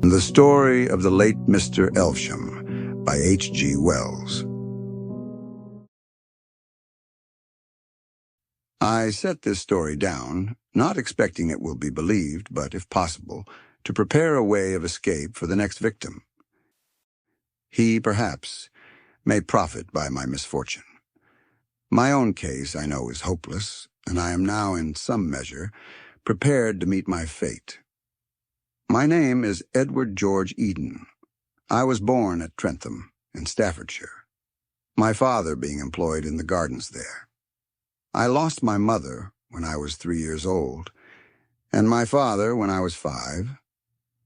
The Story of the Late Mr. Elvesham by H.G. Wells. I set this story down, not expecting it will be believed, but, if possible, to prepare a way of escape for the next victim. He, perhaps, may profit by my misfortune. My own case, I know, is hopeless, and I am now, in some measure, prepared to meet my fate. My name is Edward George Eden. I was born at Trentham, in Staffordshire, my father being employed in the gardens there. I lost my mother when I was 3 years old, and my father when I was 5,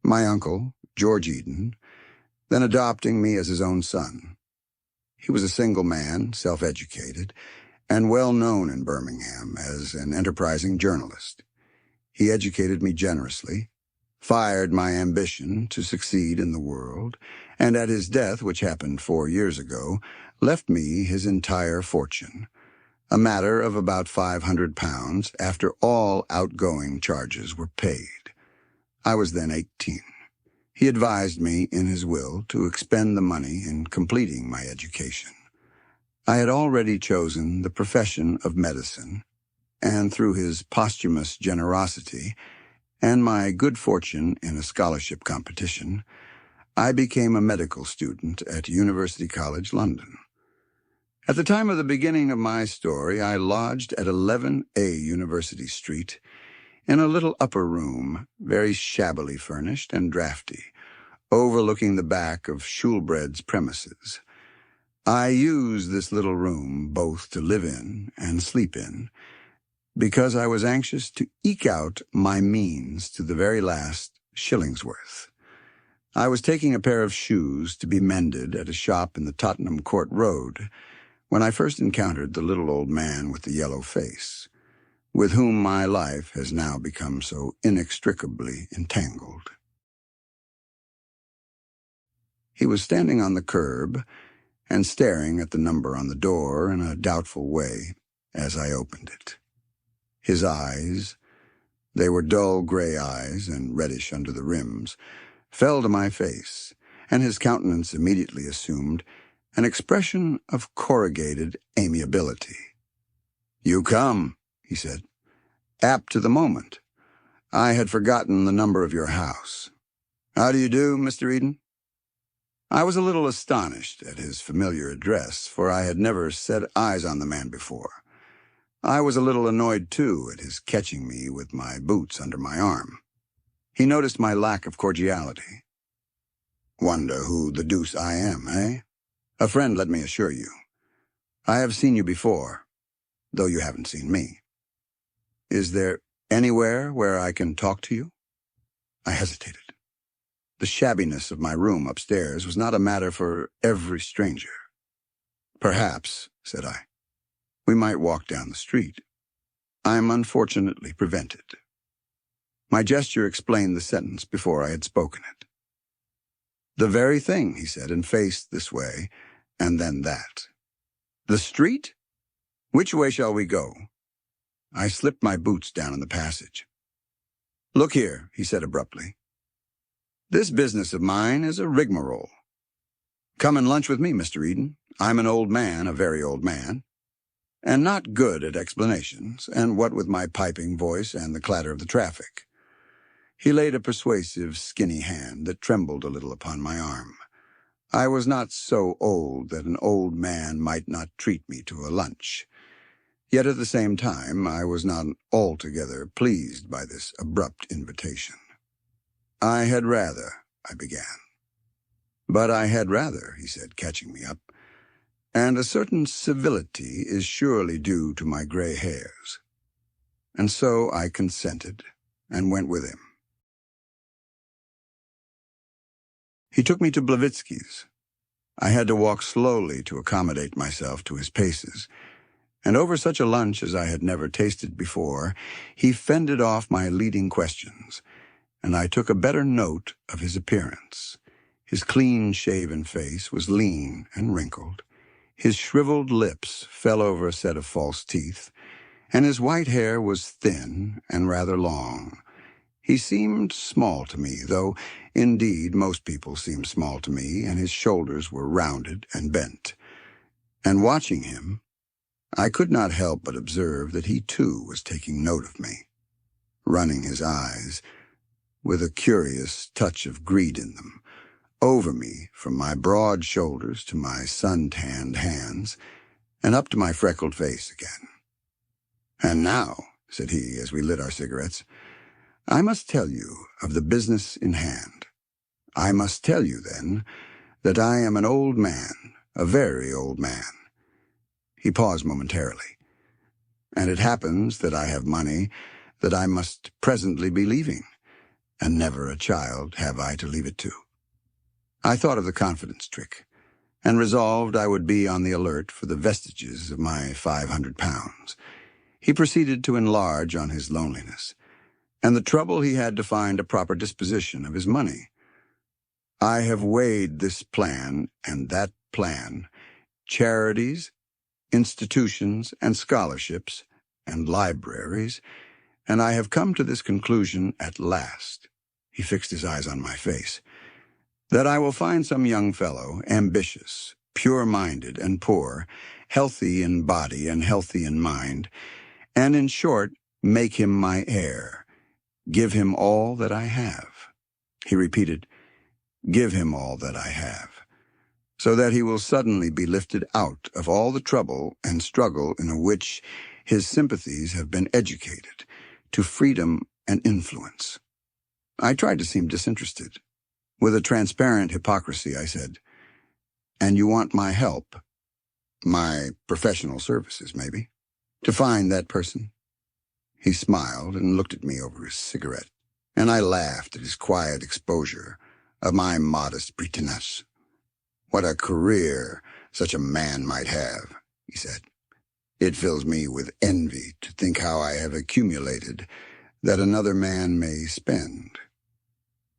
my uncle, George Eden, then adopting me as his own son. He was a single man, self-educated, and well known in Birmingham as an enterprising journalist. He educated me generously, fired my ambition to succeed in the world, and at his death, which happened 4 years ago, left me his entire fortune, a matter of about £500 after all outgoing charges were paid. I was then 18. He advised me in his will to expend the money in completing my education. I had already chosen the profession of medicine, and through his posthumous generosity and my good fortune in a scholarship competition, I became a medical student at University College, London. At the time of the beginning of my story, I lodged at 11A University Street in a little upper room, very shabbily furnished and draughty, overlooking the back of Shoolbred's premises. I used this little room both to live in and sleep in, because I was anxious to eke out my means to the very last shillingsworth. I was taking a pair of shoes to be mended at a shop in the Tottenham Court Road when I first encountered the little old man with the yellow face, with whom my life has now become so inextricably entangled. He was standing on the curb and staring at the number on the door in a doubtful way as I opened it. His eyes, they were dull gray eyes and reddish under the rims, fell to my face, and his countenance immediately assumed an expression of corrugated amiability. "You come," he said, "apt to the moment. I had forgotten the number of your house. How do you do, Mr. Eden?" I was a little astonished at his familiar address, for I had never set eyes on the man before. I was a little annoyed, too, at his catching me with my boots under my arm. He noticed my lack of cordiality. "Wonder who the deuce I am, eh? A friend, let me assure you. I have seen you before, though you haven't seen me. Is there anywhere where I can talk to you?" I hesitated. The shabbiness of my room upstairs was not a matter for every stranger. "Perhaps," said I, "we might walk down the street. I am unfortunately prevented." My gesture explained the sentence before I had spoken it. "The very thing," he said, and faced this way, and then that. "The street? Which way shall we go?" I slipped my boots down in the passage. "Look here," he said abruptly. "This business of mine is a rigmarole. Come and lunch with me, Mr. Eden. I'm an old man, a very old man, and not good at explanations, and what with my piping voice and the clatter of the traffic." He laid a persuasive, skinny hand that trembled a little upon my arm. I was not so old that an old man might not treat me to a lunch. Yet at the same time, I was not altogether pleased by this abrupt invitation. "I had rather," I began. "But I had rather," he said, catching me up, "and a certain civility is surely due to my gray hairs." And so I consented and went with him. He took me to Blavatsky's. I had to walk slowly to accommodate myself to his paces, and over such a lunch as I had never tasted before, he fended off my leading questions, and I took a better note of his appearance. His clean-shaven face was lean and wrinkled. His shriveled lips fell over a set of false teeth, and his white hair was thin and rather long. He seemed small to me, though indeed most people seemed small to me, and his shoulders were rounded and bent. And watching him, I could not help but observe that he too was taking note of me, running his eyes, with a curious touch of greed in them, over me from my broad shoulders to my sun-tanned hands, and up to my freckled face again. "And now," said he as we lit our cigarettes, "I must tell you of the business in hand. I must tell you, then, that I am an old man, a very old man." He paused momentarily. "And it happens that I have money that I must presently be leaving, and never a child have I to leave it to." I thought of the confidence trick, and resolved I would be on the alert for the vestiges of my 500 pounds. He proceeded to enlarge on his loneliness, and the trouble he had to find a proper disposition of his money. "I have weighed this plan and that plan, charities, institutions, and scholarships, and libraries, and I have come to this conclusion at last," he fixed his eyes on my face, "that I will find some young fellow, ambitious, pure-minded, and poor, healthy in body and healthy in mind, and in short, make him my heir, give him all that I have." He repeated, "Give him all that I have," so that he will suddenly be lifted out of all the trouble and struggle in which his sympathies have been educated, to freedom and influence. I tried to seem disinterested. With a transparent hypocrisy, I said, "And you want my help, my professional services, maybe, to find that person?" He smiled and looked at me over his cigarette, and I laughed at his quiet exposure of my modest pretense. "What a career such a man might have," he said. "It fills me with envy to think how I have accumulated that another man may spend.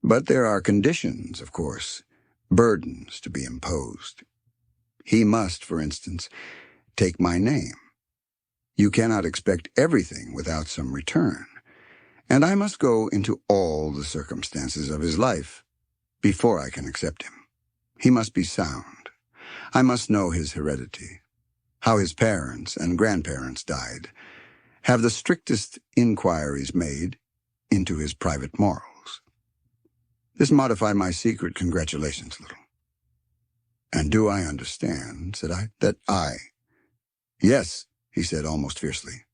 But there are conditions, of course, burdens to be imposed. He must, for instance, take my name. You cannot expect everything without some return, and I must go into all the circumstances of his life before I can accept him. He must be sound. I must know his heredity, how his parents and grandparents died, have the strictest inquiries made into his private morals." This modified my secret congratulations a little. "And do I understand," said I, "that I—" "Yes," he said almost fiercely.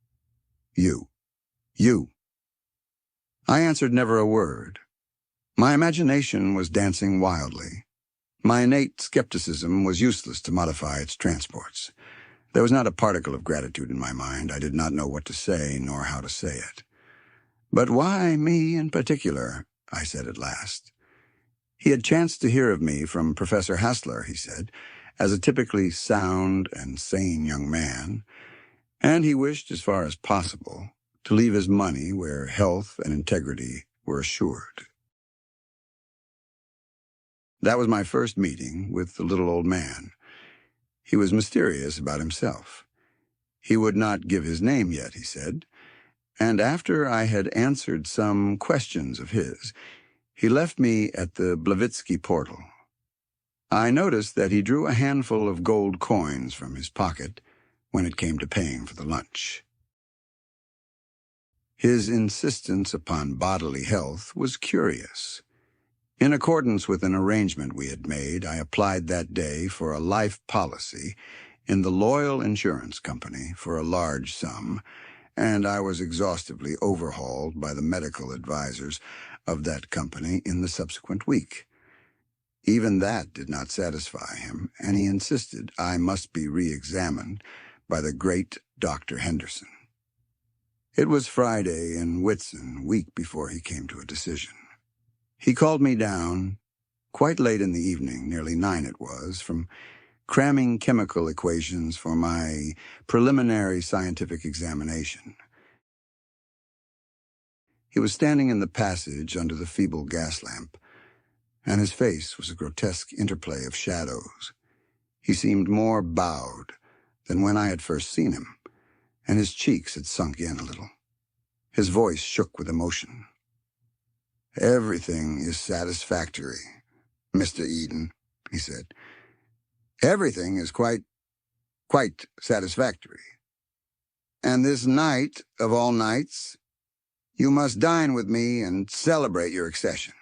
You. I answered never a word. My imagination was dancing wildly. My innate skepticism was useless to modify its transports. There was not a particle of gratitude in my mind. I did not know what to say, nor how to say it. "But why me in particular?" I said at last. He had chanced to hear of me from Professor Hassler, he said, as a typically sound and sane young man, and he wished, as far as possible, to leave his money where health and integrity were assured. That was my first meeting with the little old man. He was mysterious about himself. He would not give his name yet, he said, and after I had answered some questions of his, he left me at the Blavitsky portal. I noticed that he drew a handful of gold coins from his pocket when it came to paying for the lunch. His insistence upon bodily health was curious. In accordance with an arrangement we had made, I applied that day for a life policy in the Loyal Insurance Company for a large sum, and I was exhaustively overhauled by the medical advisors of that company in the subsequent week. Even that did not satisfy him, and he insisted I must be re-examined by the great Dr. Henderson. It was Friday in Whitsun, week before he came to a decision. He called me down, quite late in the evening, nearly 9 it was, from cramming chemical equations for my preliminary scientific examination. He was standing in the passage under the feeble gas lamp, and his face was a grotesque interplay of shadows. He seemed more bowed than when I had first seen him, and his cheeks had sunk in a little. His voice shook with emotion. Everything is satisfactory, Mr. Eden, he said. Everything is quite satisfactory. And this night of all nights, you must dine with me and celebrate your accession.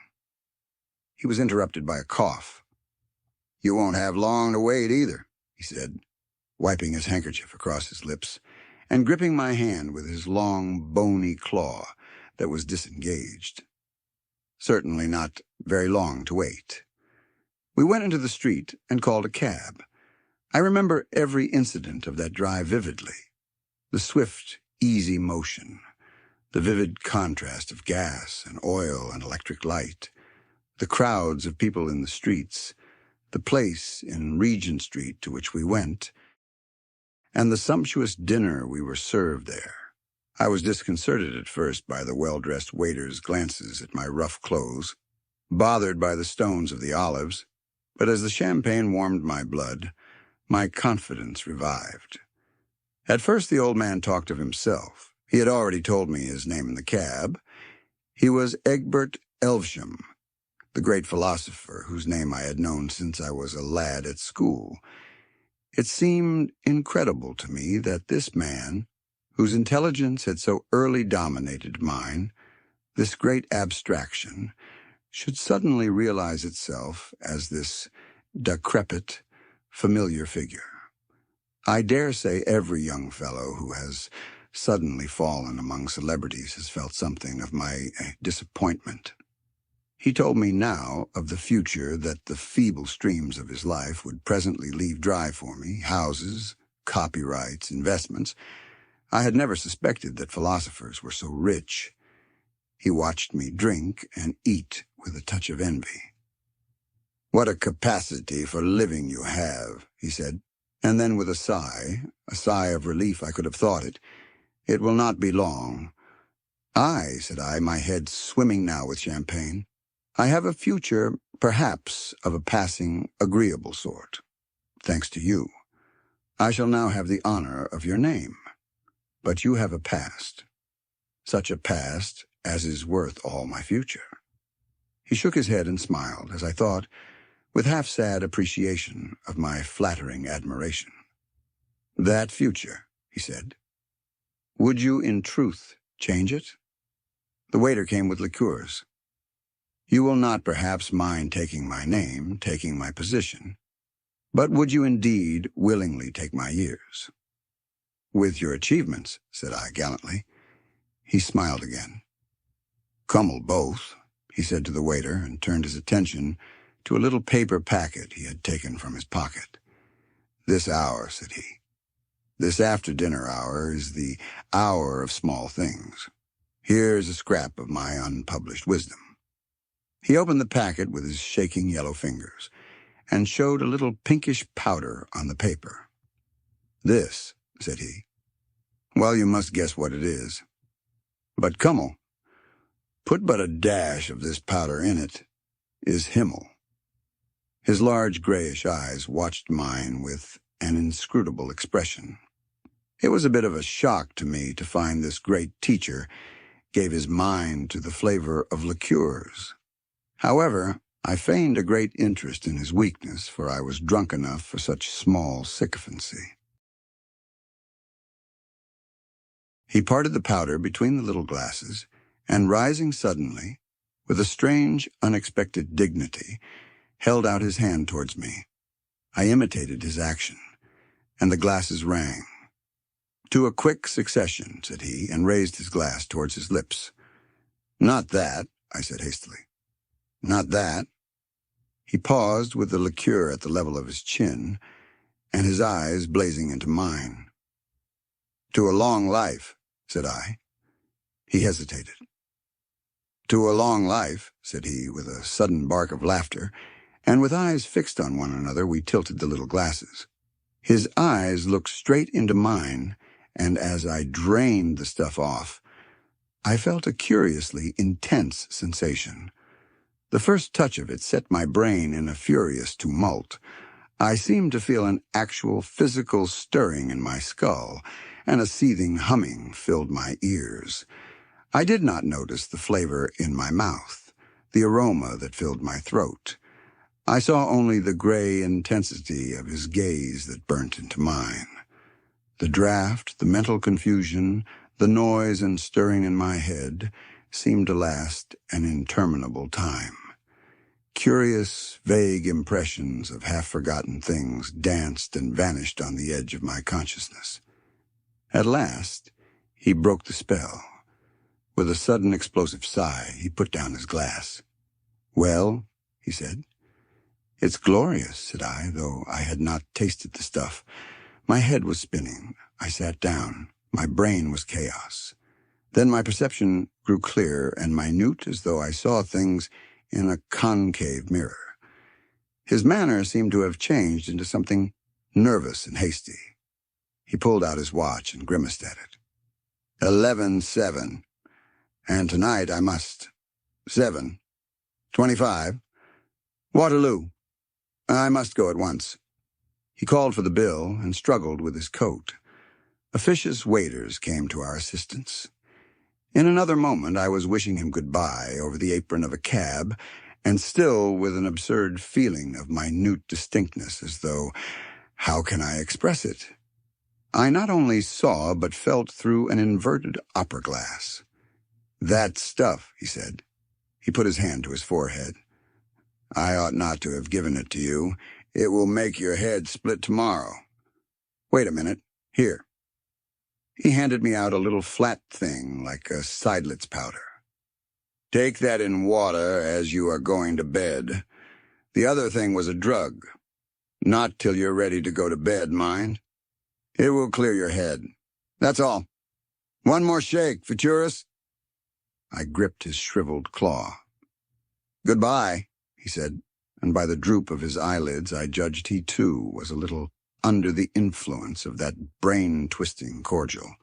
He was interrupted by a cough. You won't have long to wait either, he said, wiping his handkerchief across his lips and gripping my hand with his long, bony claw that was disengaged. Certainly not very long to wait. We went into the street and called a cab. I remember every incident of that drive vividly. The swift, easy motion, the vivid contrast of gas and oil and electric light, the crowds of people in the streets, the place in Regent Street to which we went, and the sumptuous dinner we were served there. I was disconcerted at first by the well-dressed waiter's glances at my rough clothes, bothered by the stones of the olives, but as the champagne warmed my blood, my confidence revived. At first the old man talked of himself. He had already told me his name in the cab. He was Egbert Elvesham, the great philosopher whose name I had known since I was a lad at school. It seemed incredible to me that this man, whose intelligence had so early dominated mine, this great abstraction, should suddenly realize itself as this decrepit, familiar figure. I dare say every young fellow who has suddenly fallen among celebrities has felt something of my disappointment. He told me now of the future that the feeble streams of his life would presently leave dry for me, houses, copyrights, investments. I had never suspected that philosophers were so rich. He watched me drink and eat with a touch of envy. "What a capacity for living you have," he said, and then with a sigh of relief I could have thought it will not be long. "Aye," said I, my head swimming now with champagne. "I have a future, perhaps, of a passing, agreeable sort, thanks to you. I shall now have the honor of your name. But you have a past, such a past as is worth all my future." He shook his head and smiled, as I thought, with half-sad appreciation of my flattering admiration. "That future," he said. "Would you, in truth, change it?" The waiter came with liqueurs. "You will not perhaps mind taking my name, taking my position, but would you indeed willingly take my years?" "With your achievements," said I gallantly. He smiled again. "Cummel both," he said to the waiter, and turned his attention to a little paper packet he had taken from his pocket. "This hour," said he, "this after-dinner hour is the hour of small things. Here is a scrap of my unpublished wisdom." He opened the packet with his shaking yellow fingers and showed a little pinkish powder on the paper. "This," said he. "Well, you must guess what it is. But Cummel, put but a dash of this powder in it, is Himmel." His large grayish eyes watched mine with an inscrutable expression. It was a bit of a shock to me to find this great teacher gave his mind to the flavor of liqueurs. However, I feigned a great interest in his weakness, for I was drunk enough for such small sycophancy. He parted the powder between the little glasses, and rising suddenly, with a strange, unexpected dignity, held out his hand towards me. I imitated his action, and the glasses rang. "To a quick succession," said he, and raised his glass towards his lips. "Not that," I said hastily. "Not that." He paused with the liqueur at the level of his chin, and his eyes blazing into mine. "To a long life," said I. He hesitated. "To a long life," said he, with a sudden bark of laughter, and with eyes fixed on one another we tilted the little glasses. His eyes looked straight into mine, and as I drained the stuff off, I felt a curiously intense sensation. The first touch of it set my brain in a furious tumult. I seemed to feel an actual physical stirring in my skull, and a seething humming filled my ears. I did not notice the flavor in my mouth. the aroma that filled my throat. I saw only the gray intensity of his gaze that burnt into mine. The draft, the mental confusion, the noise and stirring in my head seemed to last an interminable time. Curious, vague impressions of half-forgotten things danced and vanished on the edge of my consciousness. At last, he broke the spell. With a sudden explosive sigh, he put down his glass. "Well," he said. "It's glorious," said I, though I had not tasted the stuff. My head was spinning. I sat down. My brain was chaos. Then my perception grew clear and minute, as though I saw things in a concave mirror. His manner seemed to have changed into something nervous and hasty. He pulled out his watch and grimaced at it. 11:07. And tonight I must. 7:25. Waterloo. I must go at once. He called for the bill and struggled with his coat. Officious waiters came to our assistance. In another moment I was wishing him goodbye over the apron of a cab, and still with an absurd feeling of minute distinctness, as though, how can I express it? I not only saw but felt through an inverted opera glass. "That stuff," he said. He put his hand to his forehead. "I ought not to have given it to you. It will make your head split tomorrow. Wait a minute. Here." He handed me out a little flat thing like a Seidlitz powder. "Take that in water as you are going to bed. The other thing was a drug. Not till you're ready to go to bed, mind. It will clear your head. That's all. One more shake, Futurus." I gripped his shriveled claw. "Goodbye," he said, and by the droop of his eyelids I judged he, too, was a little under the influence of that brain-twisting cordial.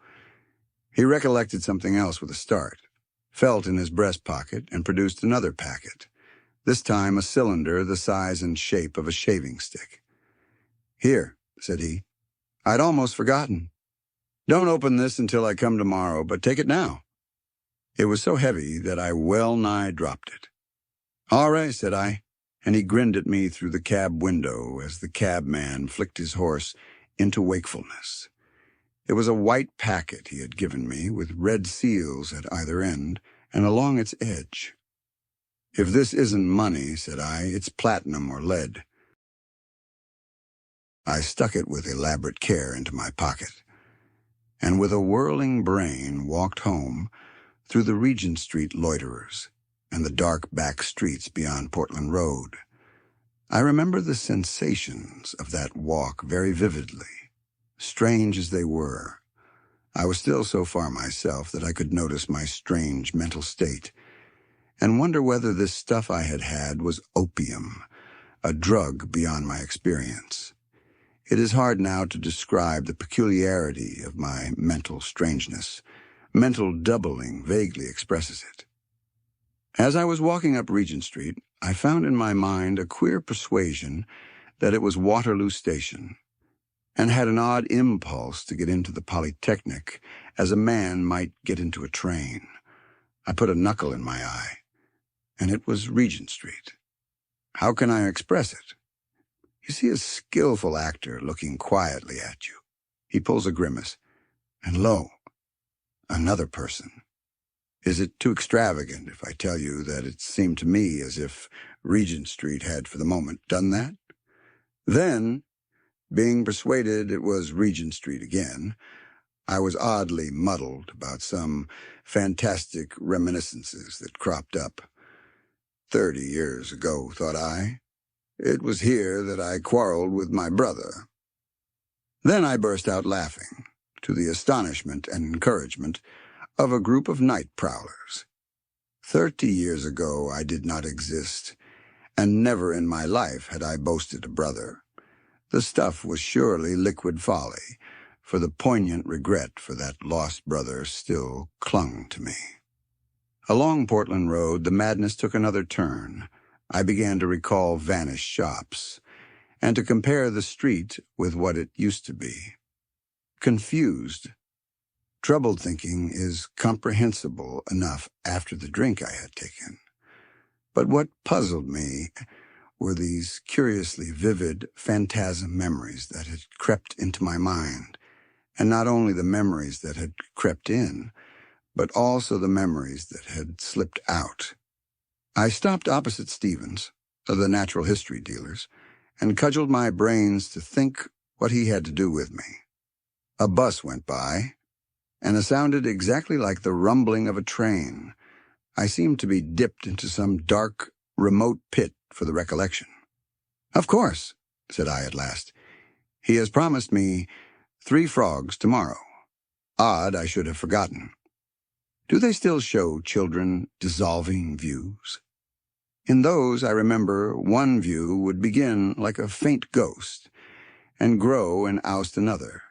He recollected something else with a start, felt in his breast pocket, and produced another packet, this time a cylinder the size and shape of a shaving stick. "Here," said he. "I'd almost forgotten. Don't open this until I come tomorrow, but take it now." It was so heavy that I well-nigh dropped it. "All right," said I, and he grinned at me through the cab window as the cabman flicked his horse into wakefulness. It was a white packet he had given me, with red seals at either end and along its edge. "If this isn't money," said I, "it's platinum or lead." I stuck it with elaborate care into my pocket, and with a whirling brain walked home through the Regent Street loiterers and the dark back streets beyond Portland Road. I remember the sensations of that walk very vividly, strange as they were. I was still so far myself that I could notice my strange mental state, and wonder whether this stuff I had had was opium, a drug beyond my experience. It is hard now to describe the peculiarity of my mental strangeness. Mental doubling vaguely expresses it. As I was walking up Regent Street, I found in my mind a queer persuasion that it was Waterloo Station, and had an odd impulse to get into the Polytechnic as a man might get into a train. I put a knuckle in my eye, and it was Regent Street. How can I express it? You see a skillful actor looking quietly at you. He pulls a grimace, and lo, another person. Is it too extravagant if I tell you that it seemed to me as if Regent Street had for the moment done that? Then, being persuaded it was Regent Street again, I was oddly muddled about some fantastic reminiscences that cropped up. 30 years ago, thought I. It was here that I quarreled with my brother. Then I burst out laughing, to the astonishment and encouragement of a group of night prowlers. 30 years ago I did not exist, and never in my life had I boasted a brother. The stuff was surely liquid folly, for the poignant regret for that lost brother still clung to me. Along Portland Road, the madness took another turn. I began to recall vanished shops, and to compare the street with what it used to be. Confused. Troubled thinking is comprehensible enough after the drink I had taken. But what puzzled me were these curiously vivid phantasm memories that had crept into my mind, and not only the memories that had crept in, but also the memories that had slipped out. I stopped opposite Stevens, of the natural history dealers, and cudgeled my brains to think what he had to do with me. A bus went by, and it sounded exactly like the rumbling of a train. I seemed to be dipped into some dark, remote pit for the recollection. "Of course," said I at last. "He has promised me 3 frogs tomorrow. Odd I should have forgotten. Do they still show children dissolving views? In those, I remember, one view would begin like a faint ghost and grow and oust another.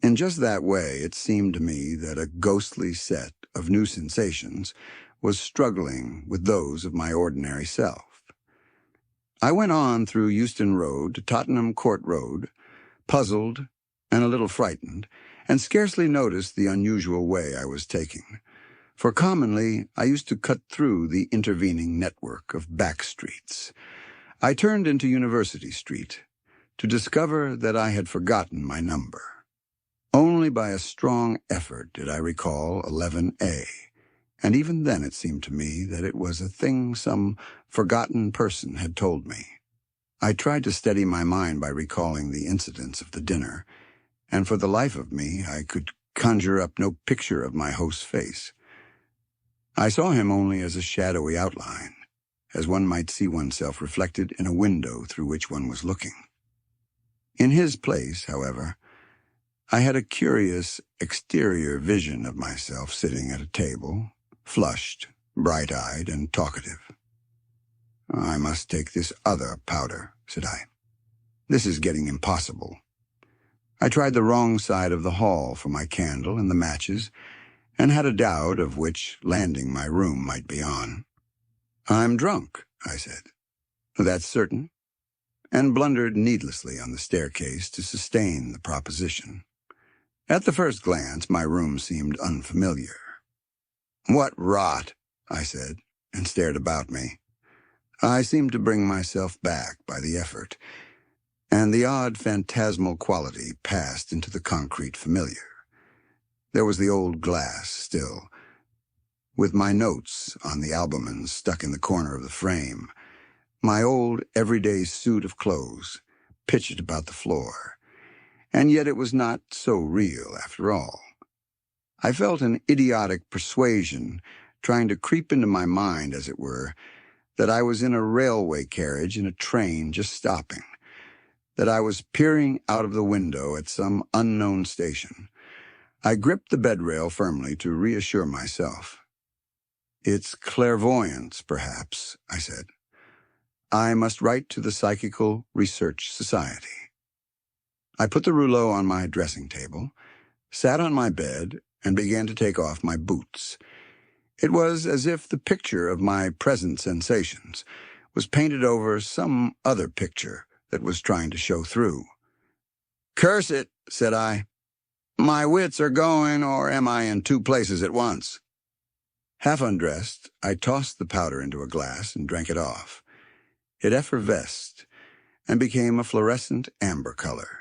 In just that way, it seemed to me that a ghostly set of new sensations was struggling with those of my ordinary self. I went on through Euston Road to Tottenham Court Road, puzzled and a little frightened, and scarcely noticed the unusual way I was taking. For commonly, I used to cut through the intervening network of back streets. I turned into University Street to discover that I had forgotten my number. Only by a strong effort did I recall 11A, and even then it seemed to me that it was a thing some forgotten person had told me. I tried to steady my mind by recalling the incidents of the dinner, and for the life of me I could conjure up no picture of my host's face. I saw him only as a shadowy outline, as one might see oneself reflected in a window through which one was looking. In his place, however, I had a curious exterior vision of myself sitting at a table, flushed, bright-eyed, and talkative. "I must take this other powder," said I. "This is getting impossible." I tried the wrong side of the hall for my candle and the matches, and had a doubt of which landing my room might be on. "I'm drunk," I said. "That's certain," and blundered needlessly on the staircase to sustain the proposition. At the first glance, my room seemed unfamiliar. "What rot," I said, and stared about me. I seemed to bring myself back by the effort, and the odd phantasmal quality passed into the concrete familiar. There was the old glass still, with my notes on the albumins stuck in the corner of the frame, my old everyday suit of clothes pitched about the floor, and yet it was not so real after all. I felt an idiotic persuasion trying to creep into my mind, as it were, that I was in a railway carriage in a train just stopping, that I was peering out of the window at some unknown station. I gripped the bedrail firmly to reassure myself. "It's clairvoyance, perhaps," I said. "I must write to the Psychical Research Society." I put the rouleau on my dressing table, sat on my bed, and began to take off my boots. It was as if the picture of my present sensations was painted over some other picture that was trying to show through. "Curse it," said I. "My wits are going, or am I in 2 places at once?" Half undressed, I tossed the powder into a glass and drank it off. It effervesced and became a fluorescent amber color.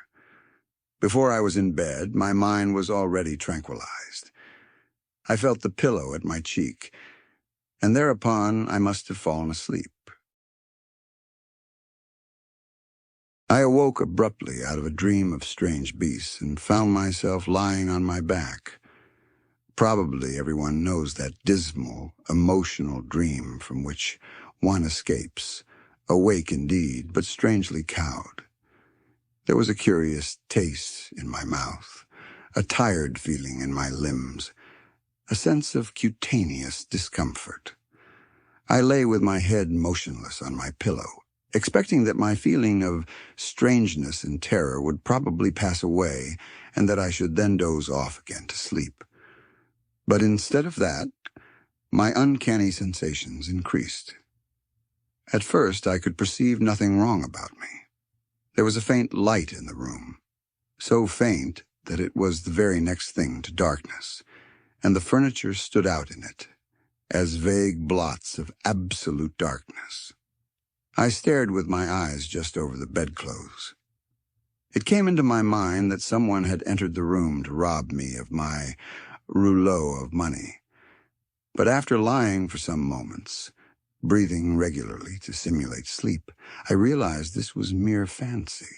Before I was in bed, my mind was already tranquilized. I felt the pillow at my cheek, and thereupon I must have fallen asleep. I awoke abruptly out of a dream of strange beasts and found myself lying on my back. Probably everyone knows that dismal, emotional dream from which one escapes, awake indeed, but strangely cowed. There was a curious taste in my mouth, a tired feeling in my limbs, a sense of cutaneous discomfort. I lay with my head motionless on my pillow, expecting that my feeling of strangeness and terror would probably pass away and that I should then doze off again to sleep. But instead of that, my uncanny sensations increased. At first, I could perceive nothing wrong about me. There was a faint light in the room, so faint that it was the very next thing to darkness, and the furniture stood out in it, as vague blots of absolute darkness. I stared with my eyes just over the bedclothes. It came into my mind that someone had entered the room to rob me of my rouleau of money. But after lying for some moments, breathing regularly to simulate sleep, I realized this was mere fancy.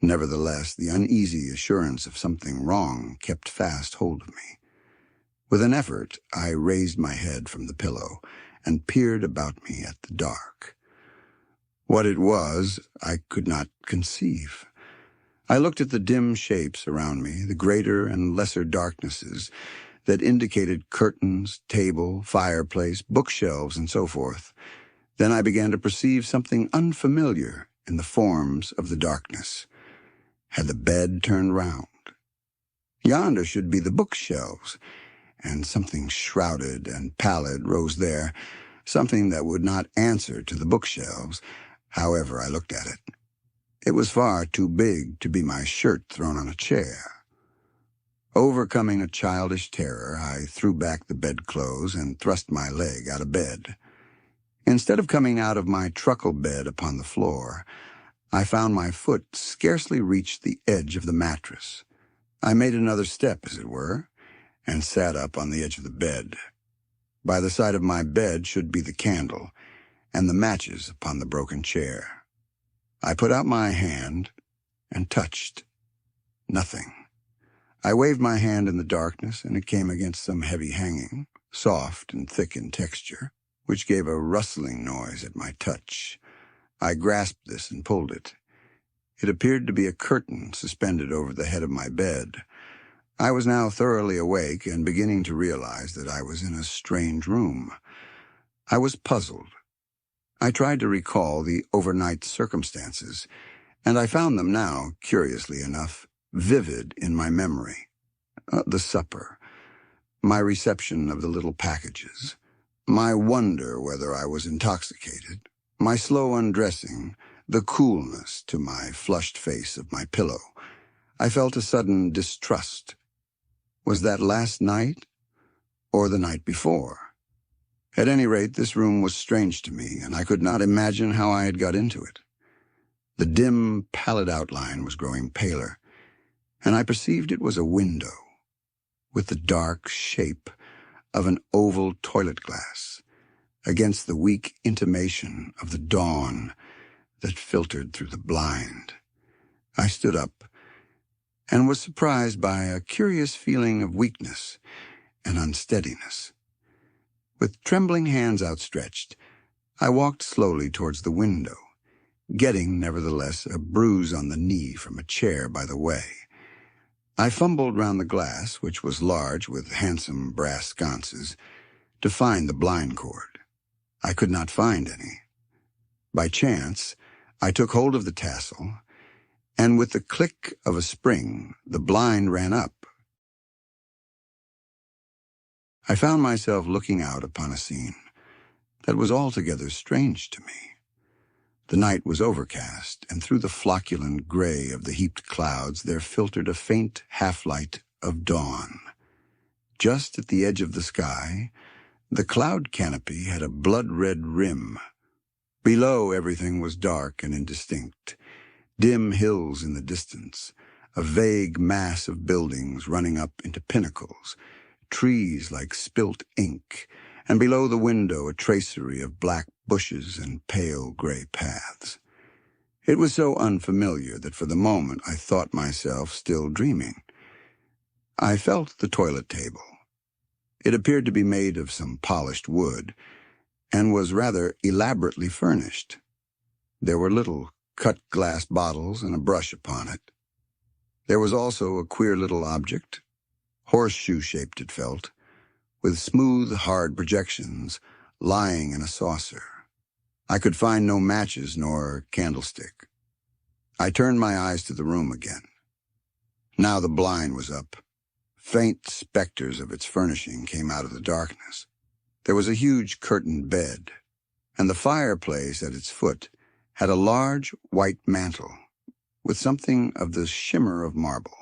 Nevertheless, the uneasy assurance of something wrong kept fast hold of me. With an effort, I raised my head from the pillow and peered about me at the dark. What it was, I could not conceive. I looked at the dim shapes around me, the greater and lesser darknesses that indicated curtains, table, fireplace, bookshelves, and so forth. Then I began to perceive something unfamiliar in the forms of the darkness. Had the bed turned round? Yonder should be the bookshelves, and something shrouded and pallid rose there, something that would not answer to the bookshelves, however I looked at it. It was far too big to be my shirt thrown on a chair. Overcoming a childish terror, I threw back the bedclothes and thrust my leg out of bed. Instead of coming out of my truckle bed upon the floor, I found my foot scarcely reached the edge of the mattress. I made another step, as it were, and sat up on the edge of the bed. By the side of my bed should be the candle, and the matches upon the broken chair. I put out my hand and touched nothing. I waved my hand in the darkness, and it came against some heavy hanging, soft and thick in texture, which gave a rustling noise at my touch. I grasped this and pulled it. It appeared to be a curtain suspended over the head of my bed. I was now thoroughly awake and beginning to realize that I was in a strange room. I was puzzled. I tried to recall the overnight circumstances, and I found them now, curiously enough, vivid in my memory. The supper, my reception of the little packages, my wonder whether I was intoxicated, my slow undressing, the coolness to my flushed face of my pillow. I felt a sudden distrust. Was that last night or the night before? At any rate, this room was strange to me, and I could not imagine how I had got into it. The dim, pallid outline was growing paler, and I perceived it was a window, with the dark shape of an oval toilet glass against the weak intimation of the dawn that filtered through the blind. I stood up and was surprised by a curious feeling of weakness and unsteadiness. With trembling hands outstretched, I walked slowly towards the window, getting, nevertheless, a bruise on the knee from a chair by the way. I fumbled round the glass, which was large with handsome brass sconces, to find the blind cord. I could not find any. By chance, I took hold of the tassel, and with the click of a spring, the blind ran up. I found myself looking out upon a scene that was altogether strange to me. The night was overcast, and through the flocculent gray of the heaped clouds there filtered a faint half-light of dawn. Just at the edge of the sky, the cloud canopy had a blood-red rim. Below, everything was dark and indistinct. Dim hills in the distance, a vague mass of buildings running up into pinnacles, trees like spilt ink, and below the window a tracery of black bushes and pale gray paths. It was so unfamiliar that for the moment I thought myself still dreaming. I felt the toilet table. It appeared to be made of some polished wood, and was rather elaborately furnished. There were little cut glass bottles and a brush upon it. There was also a queer little object, horseshoe-shaped it felt, with smooth, hard projections, lying in a saucer. I could find no matches nor candlestick. I turned my eyes to the room again. Now the blind was up. Faint specters of its furnishing came out of the darkness. There was a huge curtained bed, and the fireplace at its foot had a large white mantle with something of the shimmer of marble.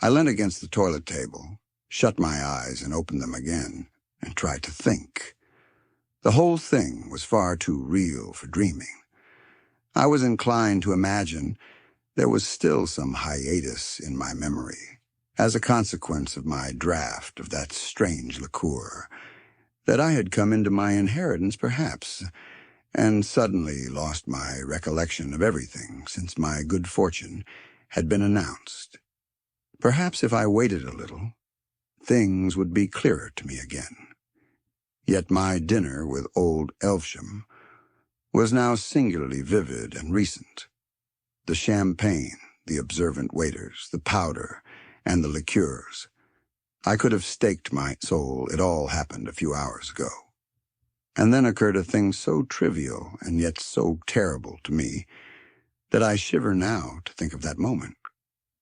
I leant against the toilet table, shut my eyes and opened them again, and tried to think. The whole thing was far too real for dreaming. I was inclined to imagine there was still some hiatus in my memory, as a consequence of my draught of that strange liqueur, that I had come into my inheritance, perhaps, and suddenly lost my recollection of everything since my good fortune had been announced. Perhaps if I waited a little, things would be clearer to me again. Yet my dinner with old Elvesham was now singularly vivid and recent. The champagne, the observant waiters, the powder, and the liqueurs. I could have staked my soul it all happened a few hours ago. And then occurred a thing so trivial and yet so terrible to me that I shiver now to think of that moment.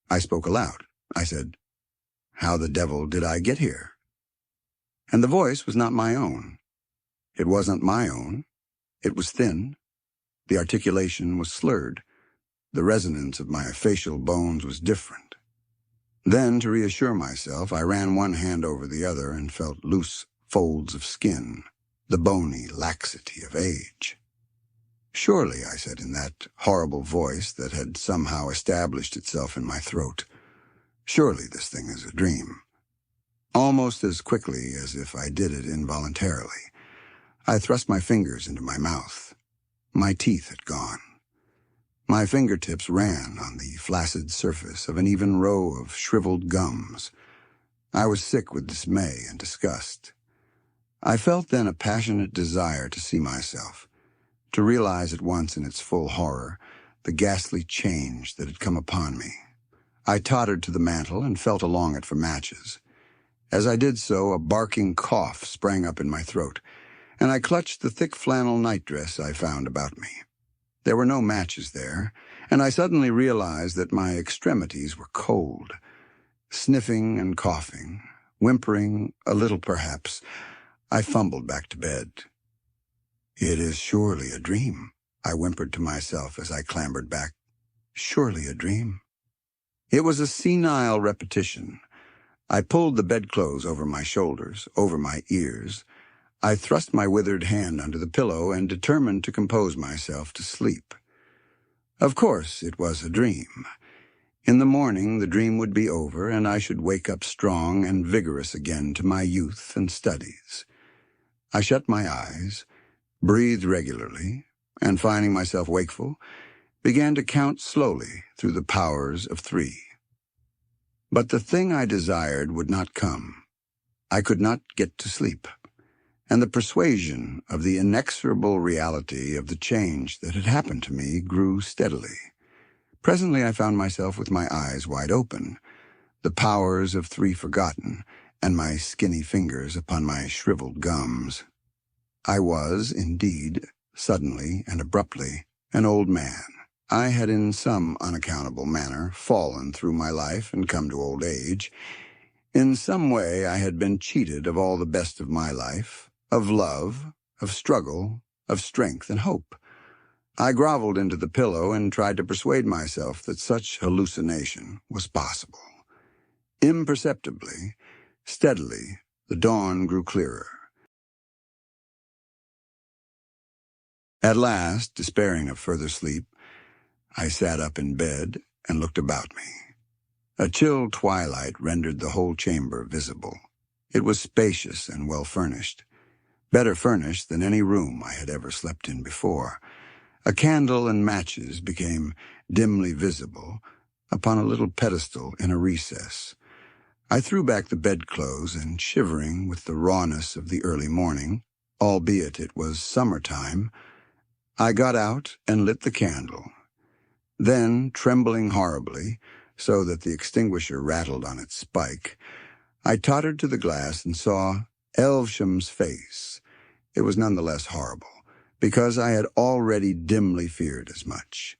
I spoke aloud. I said, "How the devil did I get here?" And the voice was not my own. It wasn't my own. It was thin. The articulation was slurred. The resonance of my facial bones was different. Then, to reassure myself, I ran one hand over the other and felt loose folds of skin, the bony laxity of age. "Surely," I said in that horrible voice that had somehow established itself in my throat, "surely this thing is a dream." Almost as quickly as if I did it involuntarily, I thrust my fingers into my mouth. My teeth had gone. My fingertips ran on the flaccid surface of an even row of shriveled gums. I was sick with dismay and disgust. I felt then a passionate desire to see myself, to realize at once in its full horror the ghastly change that had come upon me. I tottered to the mantel and felt along it for matches. As I did so, a barking cough sprang up in my throat, and I clutched the thick flannel nightdress I found about me. There were no matches there, and I suddenly realized that my extremities were cold. Sniffing and coughing, whimpering a little perhaps, I fumbled back to bed. "It is surely a dream," I whimpered to myself as I clambered back. "Surely a dream." It was a senile repetition. I pulled the bedclothes over my shoulders, over my ears. I thrust my withered hand under the pillow and determined to compose myself to sleep. Of course, it was a dream. In the morning, the dream would be over, and I should wake up strong and vigorous again to my youth and studies. I shut my eyes, breathed regularly, and finding myself wakeful, began to count slowly through the powers of 3. But the thing I desired would not come. I could not get to sleep, and the persuasion of the inexorable reality of the change that had happened to me grew steadily. Presently I found myself with my eyes wide open, the powers of 3 forgotten, and my skinny fingers upon my shriveled gums. I was, indeed, suddenly and abruptly, an old man. I had in some unaccountable manner fallen through my life and come to old age. In some way I had been cheated of all the best of my life, of love, of struggle, of strength and hope. I groveled into the pillow and tried to persuade myself that such hallucination was possible. Imperceptibly, steadily, the dawn grew clearer. At last, despairing of further sleep, I sat up in bed and looked about me. A chill twilight rendered the whole chamber visible. It was spacious and well-furnished, better furnished than any room I had ever slept in before. A candle and matches became dimly visible upon a little pedestal in a recess. I threw back the bedclothes and, shivering with the rawness of the early morning, albeit it was summer-time, I got out and lit the candle. Then, trembling horribly, so that the extinguisher rattled on its spike, I tottered to the glass and saw Elvesham's face. It was none the less horrible, because I had already dimly feared as much.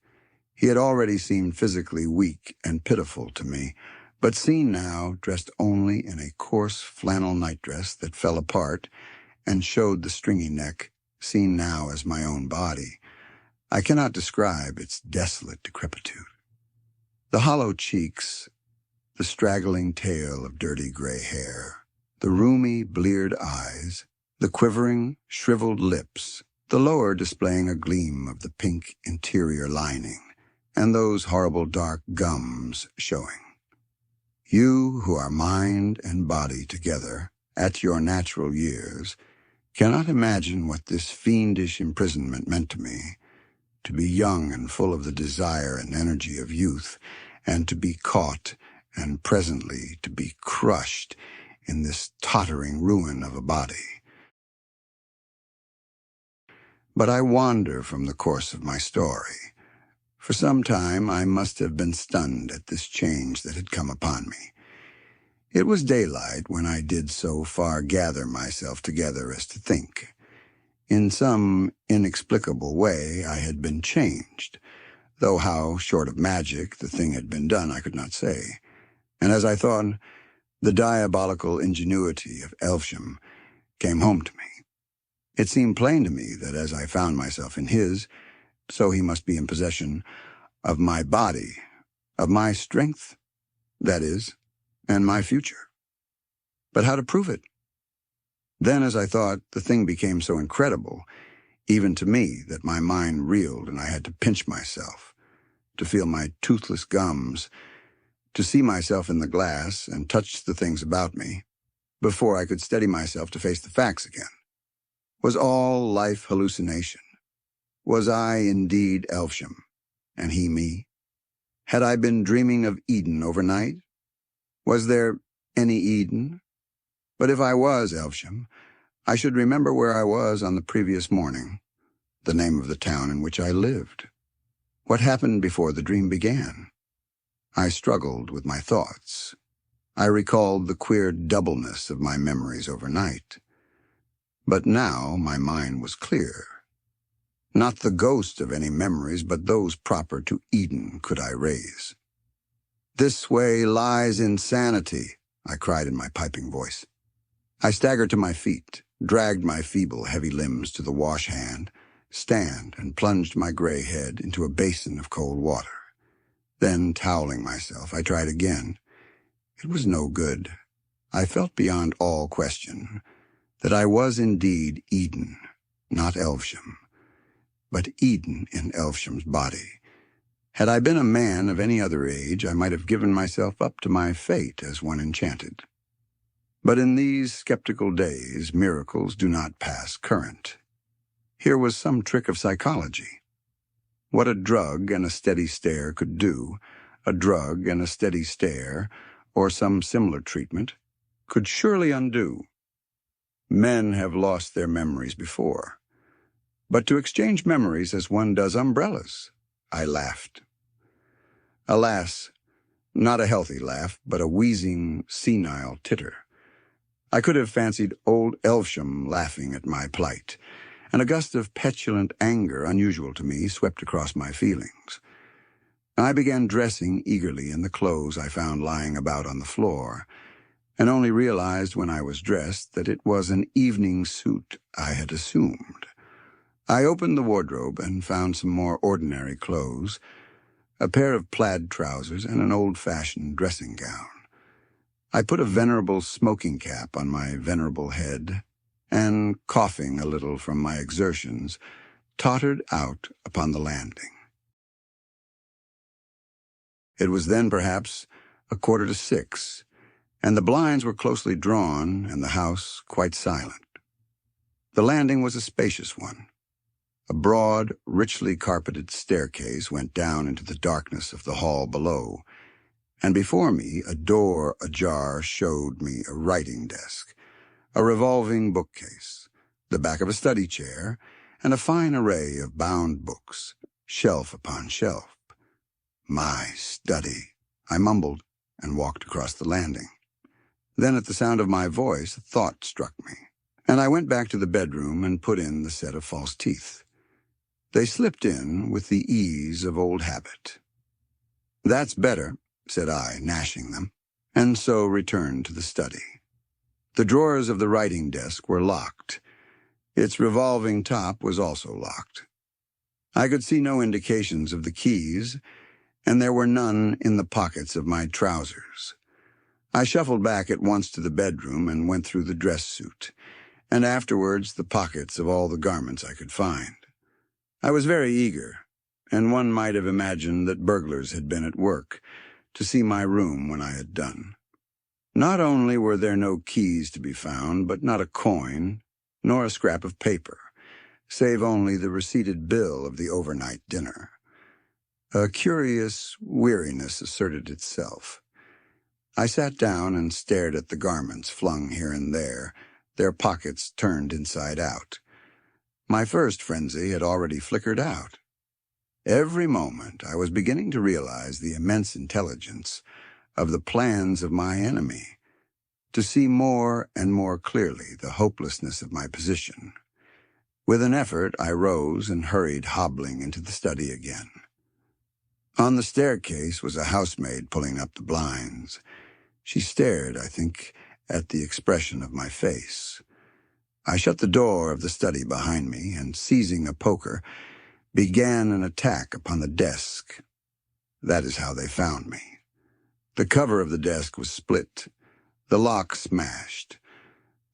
He had already seemed physically weak and pitiful to me, but seen now, dressed only in a coarse flannel nightdress that fell apart and showed the stringy neck, seen now as my own body, I cannot describe its desolate decrepitude. The hollow cheeks, the straggling tail of dirty gray hair, the rheumy, bleared eyes, the quivering, shriveled lips, the lower displaying a gleam of the pink interior lining, and those horrible dark gums showing. You who are mind and body together, at your natural years, cannot imagine what this fiendish imprisonment meant to me, to be young and full of the desire and energy of youth, and to be caught and presently to be crushed in this tottering ruin of a body. But I wander from the course of my story. For some time I must have been stunned at this change that had come upon me. It was daylight when I did so far gather myself together as to think. In some inexplicable way I had been changed, though how, short of magic, the thing had been done I could not say. And as I thought, the diabolical ingenuity of Elvesham came home to me. It seemed plain to me that as I found myself in his, so he must be in possession of my body, of my strength, that is, and my future. But how to prove it? Then, as I thought, the thing became so incredible, even to me, that my mind reeled and I had to pinch myself, to feel my toothless gums, to see myself in the glass and touch the things about me, before I could steady myself to face the facts again. Was all life hallucination? Was I indeed Elvesham, and he me? Had I been dreaming of Eden overnight? Was there any Eden? But if I was Elvesham, I should remember where I was on the previous morning, the name of the town in which I lived. What happened before the dream began? I struggled with my thoughts. I recalled the queer doubleness of my memories overnight. But now my mind was clear. Not the ghost of any memories, but those proper to Eden could I raise. "This way lies insanity," I cried in my piping voice. I staggered to my feet, dragged my feeble, heavy limbs to the wash-hand, stand, and plunged my gray head into a basin of cold water. Then, toweling myself, I tried again. It was no good. I felt beyond all question that I was indeed Eden, not Elvesham, but Eden in Elvesham's body. Had I been a man of any other age, I might have given myself up to my fate as one enchanted. But in these skeptical days, miracles do not pass current. Here was some trick of psychology. What a drug and a steady stare could do, a drug and a steady stare, or some similar treatment, could surely undo. Men have lost their memories before. But to exchange memories as one does umbrellas, I laughed. Alas, not a healthy laugh, but a wheezing, senile titter. I could have fancied old Elvesham laughing at my plight, and a gust of petulant anger unusual to me swept across my feelings. I began dressing eagerly in the clothes I found lying about on the floor, and only realized when I was dressed that it was an evening suit I had assumed. I opened the wardrobe and found some more ordinary clothes, a pair of plaid trousers and an old-fashioned dressing gown. I put a venerable smoking cap on my venerable head, and, coughing a little from my exertions, tottered out upon the landing. It was then perhaps 6:15, and the blinds were closely drawn and the house quite silent. The landing was a spacious one. A broad, richly carpeted staircase went down into the darkness of the hall below, and before me a door ajar showed me a writing desk, a revolving bookcase, the back of a study chair, and a fine array of bound books, shelf upon shelf. My study, I mumbled, and walked across the landing. Then at the sound of my voice, a thought struck me, and I went back to the bedroom and put in the set of false teeth. They slipped in with the ease of old habit. "That's better," said I, gnashing them, and so returned to the study. The drawers of the writing desk were locked. Its revolving top was also locked. I could see no indications of the keys, and there were none in the pockets of my trousers. I shuffled back at once to the bedroom and went through the dress suit, and afterwards the pockets of all the garments I could find. I was very eager, and one might have imagined that burglars had been at work, to see my room when I had done. Not only were there no keys to be found, but not a coin, nor a scrap of paper, save only the receipted bill of the overnight dinner. A curious weariness asserted itself. I sat down and stared at the garments flung here and there, their pockets turned inside out. My first frenzy had already flickered out. Every moment I was beginning to realize the immense intelligence of the plans of my enemy, to see more and more clearly the hopelessness of my position. With an effort, I rose and hurried hobbling into the study again. On the staircase was a housemaid pulling up the blinds. She stared, I think, at the expression of my face. I shut the door of the study behind me and, seizing a poker, began an attack upon the desk. That is how they found me. The cover of the desk was split, the lock smashed,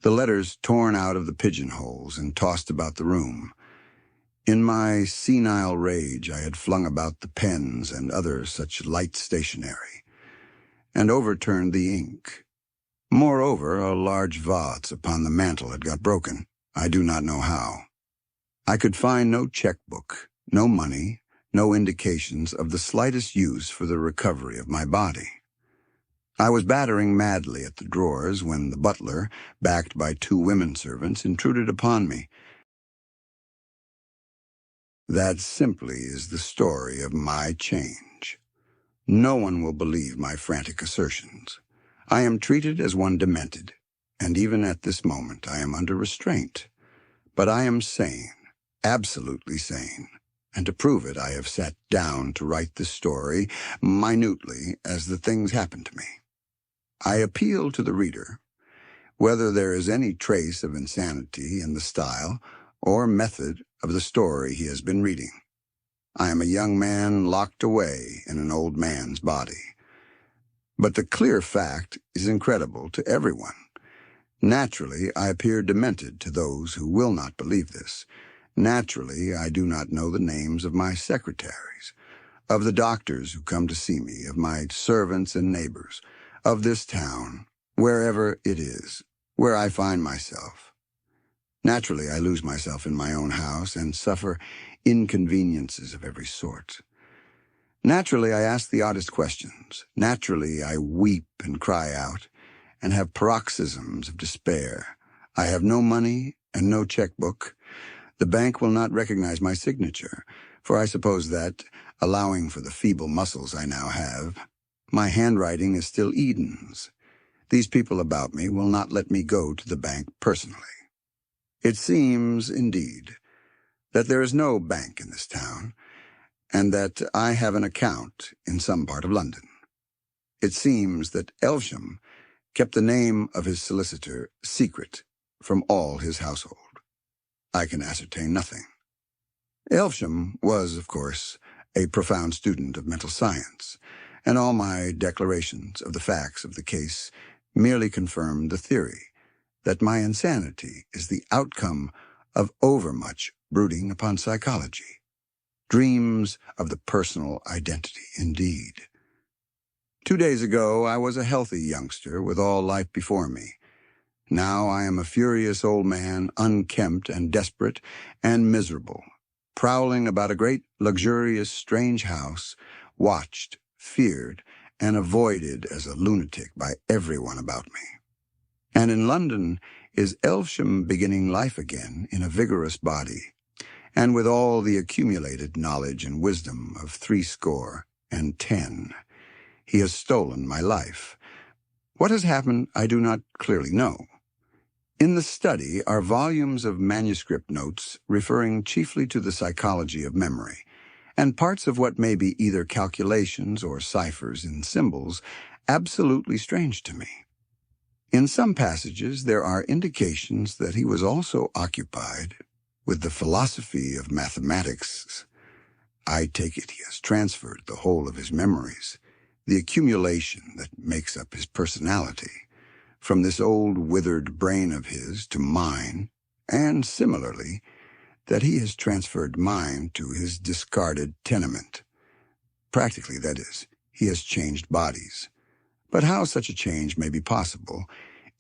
the letters torn out of the pigeonholes and tossed about the room. In my senile rage, I had flung about the pens and other such light stationery, and overturned the ink. Moreover, a large vase upon the mantel had got broken. I do not know how. I could find no checkbook, no money, no indications of the slightest use for the recovery of my body. I was battering madly at the drawers when the butler, backed by 2 women servants, intruded upon me. That simply is the story of my change. No one will believe my frantic assertions. I am treated as one demented, and even at this moment I am under restraint. But I am sane, absolutely sane, and to prove it I have sat down to write this story minutely as the things happened to me. I appeal to the reader, whether there is any trace of insanity in the style or method of the story he has been reading. I am a young man locked away in an old man's body. But the clear fact is incredible to everyone. Naturally, I appear demented to those who will not believe this. Naturally, I do not know the names of my secretaries, of the doctors who come to see me, of my servants and neighbors, of this town, wherever it is, where I find myself. Naturally, I lose myself in my own house and suffer inconveniences of every sort. Naturally, I ask the oddest questions. Naturally, I weep and cry out, and have paroxysms of despair. I have no money and no checkbook. The bank will not recognize my signature, for I suppose that, allowing for the feeble muscles I now have, my handwriting is still Eden's. These people about me will not let me go to the bank personally. It seems, indeed, that there is no bank in this town, and that I have an account in some part of London. It seems that Elvesham kept the name of his solicitor secret from all his household. I can ascertain nothing. Elvesham was, of course, a profound student of mental science, and all my declarations of the facts of the case merely confirmed the theory that my insanity is the outcome of overmuch brooding upon psychology. Dreams of the personal identity, indeed. 2 days ago, I was a healthy youngster with all life before me. Now I am a furious old man, unkempt and desperate and miserable, prowling about a great, luxurious, strange house, watched, feared, and avoided as a lunatic by everyone about me. And in London is Elvesham beginning life again in a vigorous body, and with all the accumulated knowledge and wisdom of 70. He has stolen my life. What has happened I do not clearly know. In the study are volumes of manuscript notes referring chiefly to the psychology of memory, and parts of what may be either calculations or ciphers in symbols absolutely strange to me. In some passages there are indications that he was also occupied with the philosophy of mathematics. I take it he has transferred the whole of his memories the accumulation that makes up his personality, from this old withered brain of his to mine, and similarly, that he has transferred mine to his discarded tenement. Practically, that is, he has changed bodies. But how such a change may be possible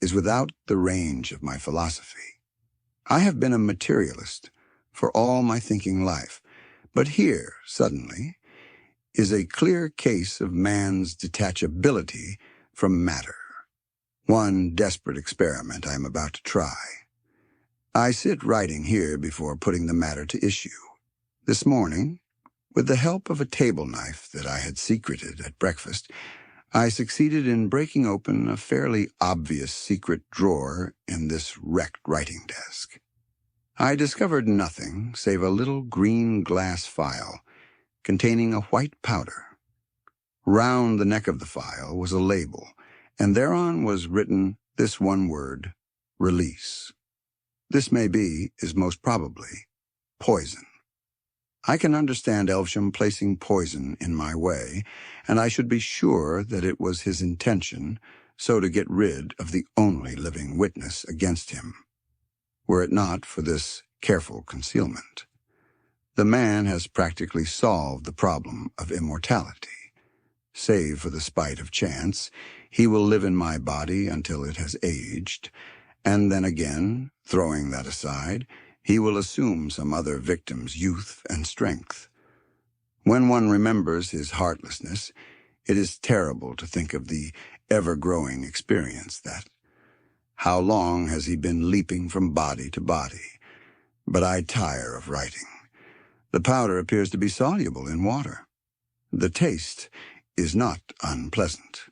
is without the range of my philosophy. I have been a materialist for all my thinking life, but here, suddenly, is a clear case of man's detachability from matter. One desperate experiment I am about to try. I sit writing here before putting the matter to issue. This morning, with the help of a table knife that I had secreted at breakfast, I succeeded in breaking open a fairly obvious secret drawer in this wrecked writing desk. I discovered nothing save a little green glass phial containing a white powder. Round the neck of the phial was a label, and thereon was written this one word, release. This may be, is most probably, poison. I can understand Elvesham placing poison in my way, and I should be sure that it was his intention so to get rid of the only living witness against him, were it not for this careful concealment. The man has practically solved the problem of immortality. Save for the spite of chance, he will live in my body until it has aged, and then again, throwing that aside, he will assume some other victim's youth and strength. When one remembers his heartlessness, it is terrible to think of the ever-growing experience that. How long has he been leaping from body to body? But I tire of writing. The powder appears to be soluble in water. The taste is not unpleasant.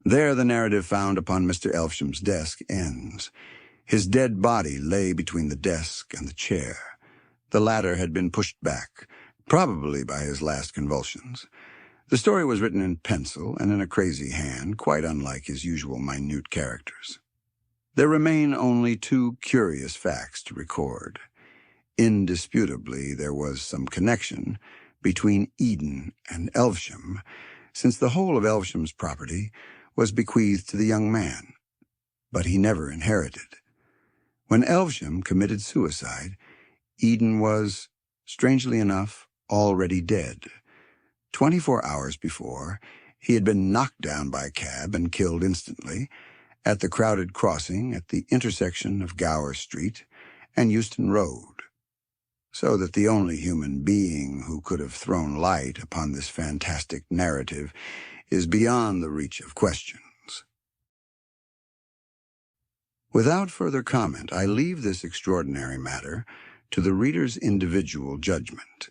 There the narrative found upon Mr. Elvesham's desk ends. His dead body lay between the desk and the chair. The latter had been pushed back, probably by his last convulsions. The story was written in pencil and in a crazy hand, quite unlike his usual minute characters. There remain only two curious facts to record. Indisputably, there was some connection between Eden and Elvesham, since the whole of Elvesham's property was bequeathed to the young man, but he never inherited. When Elvesham committed suicide, Eden was, strangely enough, already dead. 24 hours before, he had been knocked down by a cab and killed instantly at the crowded crossing at the intersection of Gower Street and Euston Road, so that the only human being who could have thrown light upon this fantastic narrative is beyond the reach of questions. Without further comment, I leave this extraordinary matter to the reader's individual judgment.